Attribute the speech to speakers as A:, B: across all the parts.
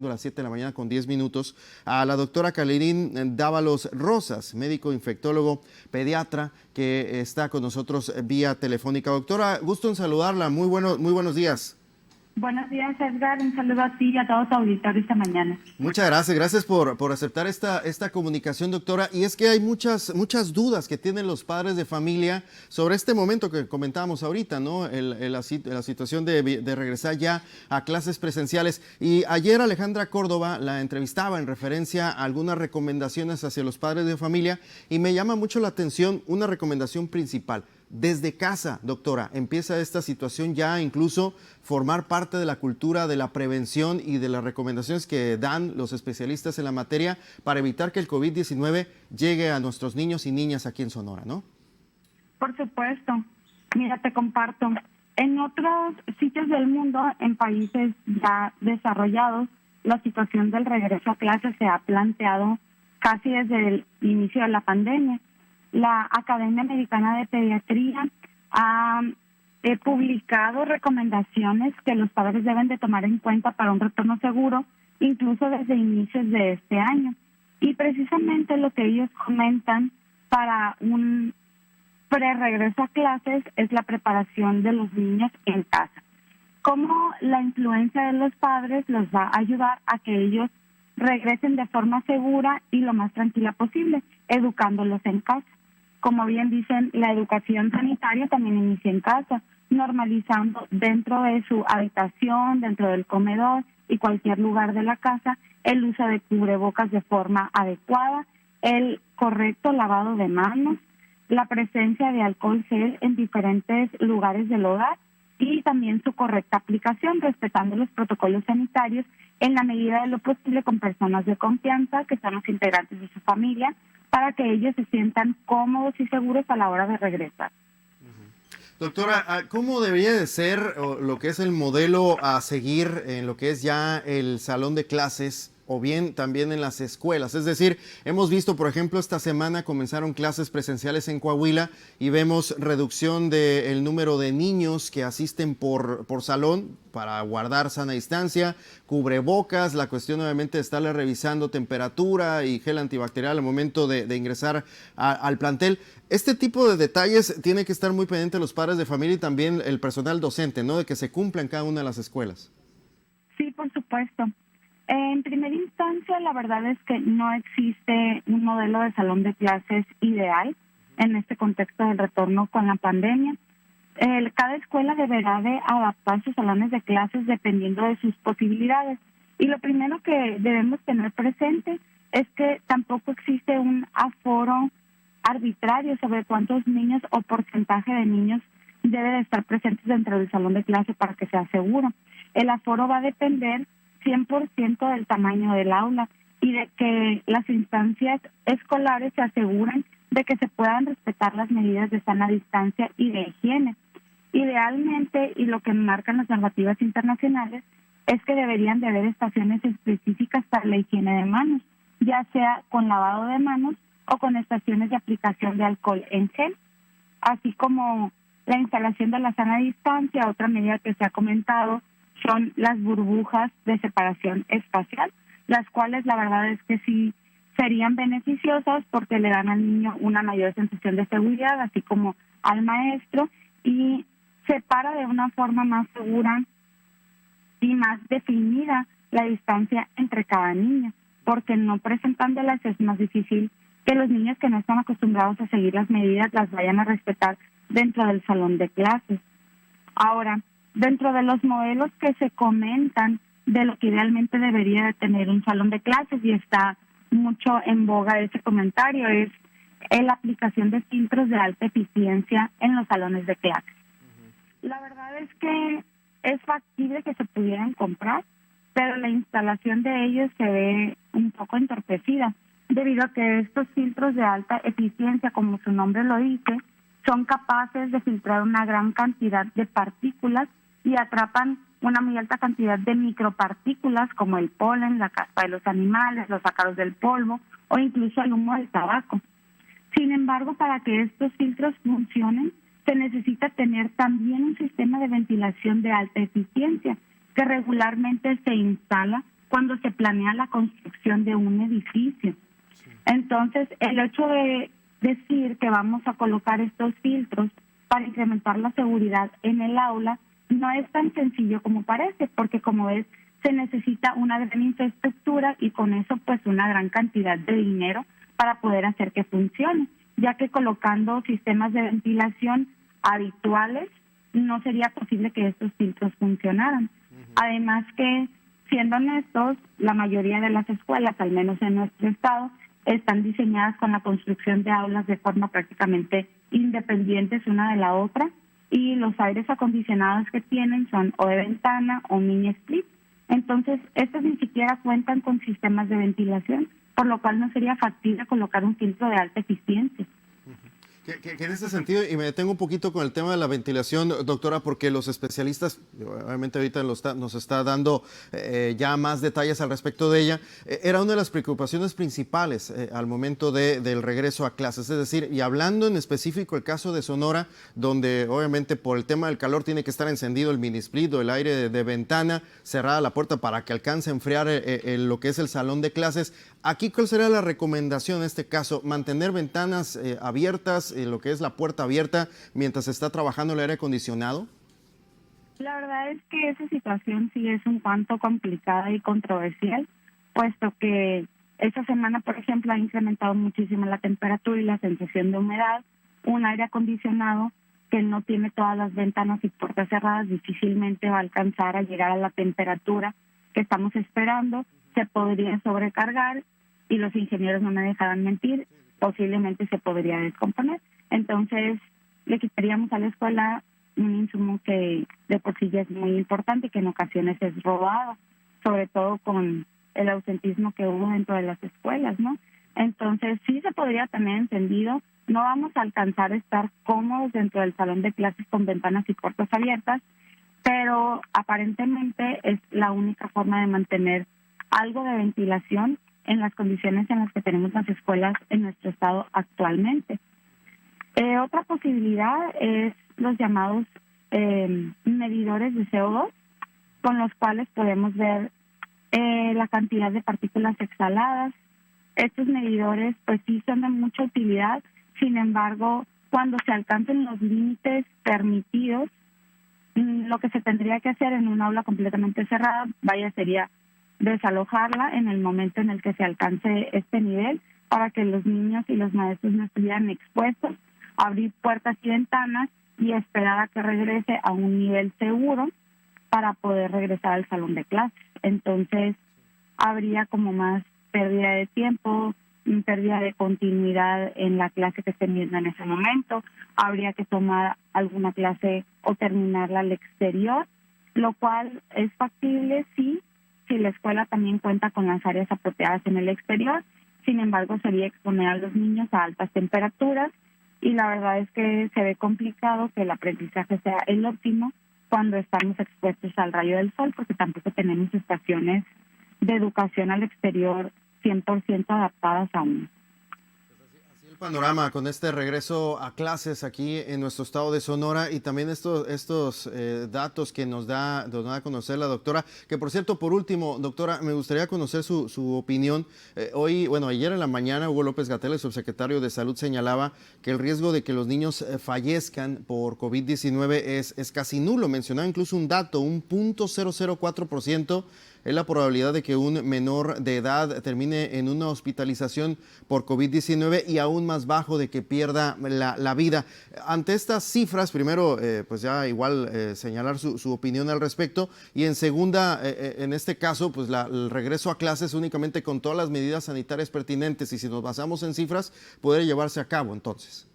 A: A las 7 de la mañana con 10 minutos a la doctora Calerín Dávalos Rosas, médico infectólogo pediatra, que está con nosotros vía telefónica. Doctora, gusto en saludarla. Muy buenos días.
B: Buenos días, Edgar. Un saludo a ti y a todos los auditores esta mañana.
A: Muchas gracias por aceptar esta comunicación, doctora. Y es que hay muchas dudas que tienen los padres de familia sobre este momento que comentábamos ahorita, ¿no? La situación de regresar ya a clases presenciales. Y ayer Alejandra Córdoba la entrevistaba en referencia a algunas recomendaciones hacia los padres de familia y me llama mucho la atención una recomendación principal. Desde casa, doctora, empieza esta situación ya incluso formar parte de la cultura de la prevención y de las recomendaciones que dan los especialistas en la materia para evitar que el COVID-19 llegue a nuestros niños y niñas aquí en Sonora, ¿no?
B: Por supuesto. Mira, te comparto. En otros sitios del mundo, en países ya desarrollados, la situación del regreso a clases se ha planteado casi desde el inicio de la pandemia. La Academia Americana de Pediatría ha publicado recomendaciones que los padres deben de tomar en cuenta para un retorno seguro, incluso desde inicios de este año. Y precisamente lo que ellos comentan para un pre-regreso a clases es la preparación de los niños en casa. Cómo la influencia de los padres los va a ayudar a que ellos regresen de forma segura y lo más tranquila posible, educándolos en casa. Como bien dicen, la educación sanitaria también inicia en casa, normalizando dentro de su habitación, dentro del comedor y cualquier lugar de la casa, el uso de cubrebocas de forma adecuada, el correcto lavado de manos, la presencia de alcohol gel en diferentes lugares del hogar y también su correcta aplicación, respetando los protocolos sanitarios en la medida de lo posible con personas de confianza, que son los integrantes de su familia, para que ellos se sientan cómodos y seguros a la hora de regresar.
A: Doctora, ¿cómo debería de ser lo que es el modelo a seguir en lo que es ya el salón de clases o bien también en las escuelas? Es decir, hemos visto, por ejemplo, esta semana comenzaron clases presenciales en Coahuila y vemos reducción del número de niños que asisten por salón para guardar sana distancia, cubrebocas, la cuestión obviamente de estarle revisando temperatura y gel antibacterial al momento de ingresar al plantel. Este tipo de detalles tiene que estar muy pendiente los padres de familia y también el personal docente, ¿no? De que se cumpla en cada una de las escuelas.
B: Sí, por supuesto. En primera instancia, la verdad es que no existe un modelo de salón de clases ideal en este contexto del retorno con la pandemia. Cada escuela deberá de adaptar sus salones de clases dependiendo de sus posibilidades. Y lo primero que debemos tener presente es que tampoco existe un aforo arbitrario sobre cuántos niños o porcentaje de niños debe de estar presentes dentro del salón de clase para que sea seguro. El aforo va a depender 100% del tamaño del aula y de que las instancias escolares se aseguren de que se puedan respetar las medidas de sana distancia y de higiene. Idealmente, y lo que marcan las normativas internacionales, es que deberían de haber estaciones específicas para la higiene de manos, ya sea con lavado de manos o con estaciones de aplicación de alcohol en gel, así como la instalación de la sana distancia. Otra medida que se ha comentado son las burbujas de separación espacial, las cuales la verdad es que sí serían beneficiosas porque le dan al niño una mayor sensación de seguridad, así como al maestro, y separa de una forma más segura y más definida la distancia entre cada niño, porque no presentándolas es más difícil que los niños que no están acostumbrados a seguir las medidas las vayan a respetar dentro del salón de clases. Ahora, dentro de los modelos que se comentan de lo que idealmente debería de tener un salón de clases, y está mucho en boga ese comentario, es la aplicación de filtros de alta eficiencia en los salones de clases. La verdad es que es factible que se pudieran comprar, pero la instalación de ellos se ve un poco entorpecida, debido a que estos filtros de alta eficiencia, como su nombre lo dice, son capaces de filtrar una gran cantidad de partículas y atrapan una muy alta cantidad de micropartículas como el polen, la caspa de los animales, los ácaros del polvo o incluso el humo del tabaco. Sin embargo, para que estos filtros funcionen, se necesita tener también un sistema de ventilación de alta eficiencia que regularmente se instala cuando se planea la construcción de un edificio. Entonces, el hecho de decir que vamos a colocar estos filtros para incrementar la seguridad en el aula no es tan sencillo como parece, porque como ves, se necesita una gran infraestructura y con eso pues una gran cantidad de dinero para poder hacer que funcione, ya que colocando sistemas de ventilación habituales no sería posible que estos filtros funcionaran. Además que, siendo honestos, la mayoría de las escuelas, al menos en nuestro estado, están diseñadas con la construcción de aulas de forma prácticamente independientes una de la otra, y los aires acondicionados que tienen son o de ventana o mini split. Entonces, estos ni siquiera cuentan con sistemas de ventilación, por lo cual no sería factible colocar un filtro de alta eficiencia.
A: Que en ese sentido, y me detengo un poquito con el tema de la ventilación, doctora, porque los especialistas, obviamente ahorita nos está dando ya más detalles al respecto de ella, era una de las preocupaciones principales al momento del regreso a clases. Es decir, y hablando en específico el caso de Sonora, donde obviamente por el tema del calor tiene que estar encendido el mini split o el aire de ventana, cerrada la puerta para que alcance a enfriar lo que es el salón de clases. Aquí, ¿cuál sería la recomendación en este caso? ¿Mantener ventanas abiertas, lo que es la puerta abierta, mientras se está trabajando el aire acondicionado?
B: La verdad es que esa situación sí es un tanto complicada y controversial, puesto que esta semana, por ejemplo, ha incrementado muchísimo la temperatura y la sensación de humedad. Un aire acondicionado que no tiene todas las ventanas y puertas cerradas difícilmente va a alcanzar a llegar a la temperatura que estamos esperando. Se podría sobrecargar y los ingenieros no me dejarán mentir, posiblemente se podría descomponer. Entonces, le quitaríamos a la escuela un insumo que de por sí ya es muy importante y que en ocasiones es robado, sobre todo con el ausentismo que hubo dentro de las escuelas, ¿no? Entonces, sí se podría tener entendido, no vamos a alcanzar a estar cómodos dentro del salón de clases con ventanas y puertas abiertas, pero aparentemente es la única forma de mantener algo de ventilación en las condiciones en las que tenemos las escuelas en nuestro estado actualmente. Otra posibilidad es los llamados medidores de CO2, con los cuales podemos ver la cantidad de partículas exhaladas. Estos medidores pues sí son de mucha utilidad, sin embargo, cuando se alcancen los límites permitidos, lo que se tendría que hacer en un aula completamente cerrada, sería desalojarla en el momento en el que se alcance este nivel para que los niños y los maestros no estuvieran expuestos, abrir puertas y ventanas y esperar a que regrese a un nivel seguro para poder regresar al salón de clases. Entonces, habría como más pérdida de tiempo, pérdida de continuidad en la clase que estén viendo en ese momento, habría que tomar alguna clase o terminarla al exterior, lo cual es factible, sí, si la escuela también cuenta con las áreas apropiadas en el exterior. Sin embargo, sería exponer a los niños a altas temperaturas y la verdad es que se ve complicado que el aprendizaje sea el óptimo cuando estamos expuestos al rayo del sol, porque tampoco tenemos estaciones de educación al exterior 100% adaptadas aún.
A: El panorama con este regreso a clases aquí en nuestro estado de Sonora y también estos datos que nos da a conocer la doctora, que por cierto, por último, doctora, me gustaría conocer su opinión. Ayer en la mañana Hugo López-Gatell, el subsecretario de Salud, señalaba que el riesgo de que los niños fallezcan por COVID-19 es casi nulo. Mencionaba incluso un dato, un 0.004% es la probabilidad de que un menor de edad termine en una hospitalización por COVID-19 y aún más bajo de que pierda la vida. Ante estas cifras, primero, pues ya igual señalar su opinión al respecto y en segunda, en este caso, pues el regreso a clases únicamente con todas las medidas sanitarias pertinentes y si nos basamos en cifras, poder llevarse a cabo entonces.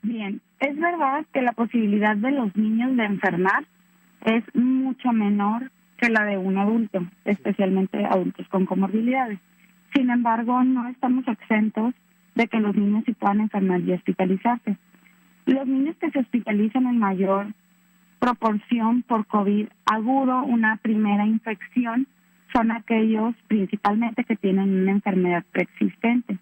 B: Bien, es verdad que la posibilidad de los niños de enfermar es mucho menor que la de un adulto, especialmente adultos con comorbilidades. Sin embargo, no estamos exentos de que los niños sí puedan enfermar y hospitalizarse. Los niños que se hospitalizan en mayor proporción por COVID agudo, una primera infección, son aquellos principalmente que tienen una enfermedad preexistente,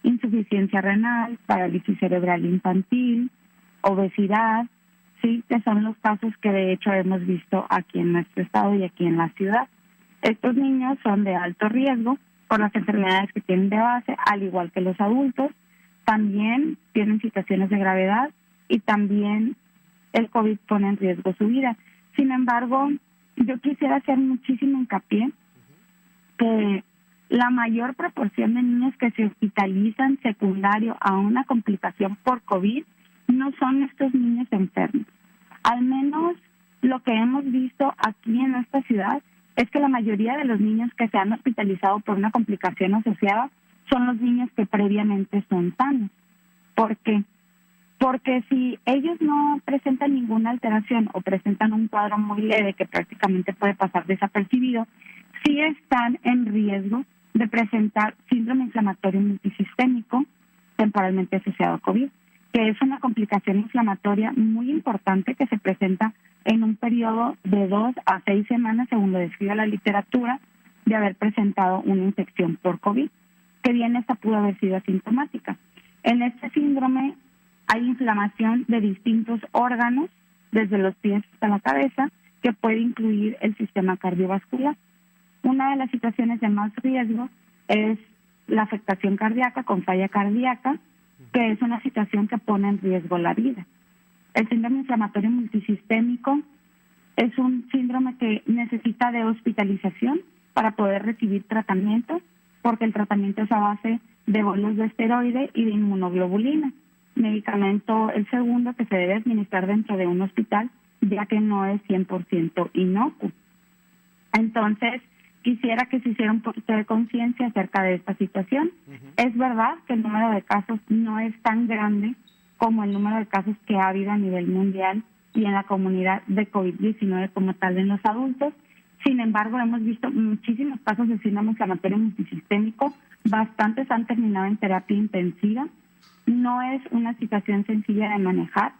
B: insuficiencia renal, parálisis cerebral infantil, obesidad, sí, que son los casos que de hecho hemos visto aquí en nuestro estado y aquí en la ciudad. Estos niños son de alto riesgo por las enfermedades que tienen de base, al igual que los adultos. También tienen situaciones de gravedad y también el COVID pone en riesgo su vida. Sin embargo, yo quisiera hacer muchísimo hincapié que la mayor proporción de niños que se hospitalizan secundario a una complicación por COVID no son estos niños enfermos. Al menos lo que hemos visto aquí en esta ciudad es que la mayoría de los niños que se han hospitalizado por una complicación asociada son los niños que previamente son sanos. ¿Por qué? Porque si ellos no presentan ninguna alteración o presentan un cuadro muy leve que prácticamente puede pasar desapercibido, sí están en riesgo de presentar síndrome inflamatorio multisistémico temporalmente asociado a COVID, que es una complicación inflamatoria muy importante que se presenta en un periodo de 2 a 6 semanas, según lo describe la literatura, de haber presentado una infección por COVID, que bien esta pudo haber sido asintomática. En este síndrome hay inflamación de distintos órganos, desde los pies hasta la cabeza, que puede incluir el sistema cardiovascular. Una de las situaciones de más riesgo es la afectación cardíaca con falla cardíaca, que es una situación que pone en riesgo la vida. El síndrome inflamatorio multisistémico es un síndrome que necesita de hospitalización para poder recibir tratamiento, porque el tratamiento es a base de bolos de esteroide y de inmunoglobulina, medicamento el segundo que se debe administrar dentro de un hospital, ya que no es 100% inocuo. Entonces, quisiera que se hiciera un poquito de conciencia acerca de esta situación. Es verdad que el número de casos no es tan grande como el número de casos que ha habido a nivel mundial y en la comunidad de COVID-19 como tal en los adultos. Sin embargo, hemos visto muchísimos casos de síndrome inflamatorio multisistémico, bastantes han terminado en terapia intensiva. No es una situación sencilla de manejar,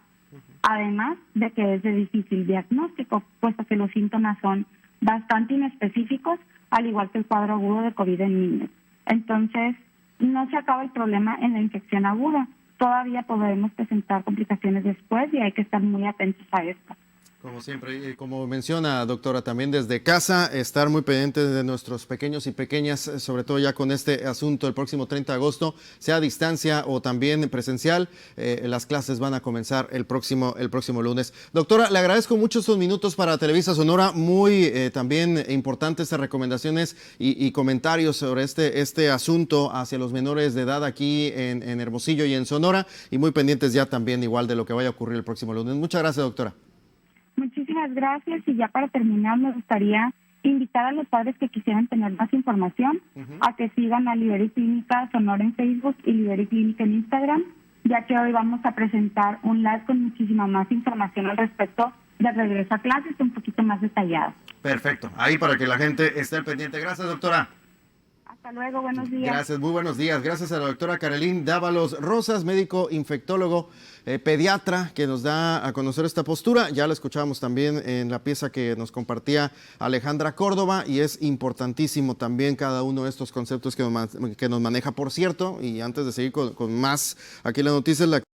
B: además de que es de difícil diagnóstico, puesto que los síntomas son bastante inespecíficos, al igual que el cuadro agudo de COVID en niños. Entonces, no se acaba el problema en la infección aguda. Todavía podemos presentar complicaciones después y hay que estar muy atentos a esto.
A: Como siempre, y como menciona, doctora, también desde casa, estar muy pendientes de nuestros pequeños y pequeñas, sobre todo ya con este asunto el próximo 30 de agosto, sea a distancia o también presencial. Las clases van a comenzar el próximo lunes. Doctora, le agradezco mucho estos minutos para Televisa Sonora, muy también importantes estas recomendaciones y comentarios sobre este asunto hacia los menores de edad aquí en Hermosillo y en Sonora, y muy pendientes ya también igual de lo que vaya a ocurrir el próximo lunes. Muchas gracias, doctora.
B: Muchísimas gracias, y ya para terminar me gustaría invitar a los padres que quisieran tener más información a que sigan a Liberi Clínica Sonora en Facebook y Liberi Clínica en Instagram, ya que hoy vamos a presentar un live con muchísima más información al respecto del regreso a clases, un poquito más detallado.
A: Perfecto, ahí para que la gente esté al pendiente. Gracias, doctora.
B: Hasta luego, buenos días.
A: Gracias, muy buenos días. Gracias a la doctora Carolín Dávalos Rosas, médico infectólogo, pediatra, que nos da a conocer esta postura. Ya la escuchábamos también en la pieza que nos compartía Alejandra Córdoba, y es importantísimo también cada uno de estos conceptos que nos maneja. Por cierto, y antes de seguir con más aquí en las noticias,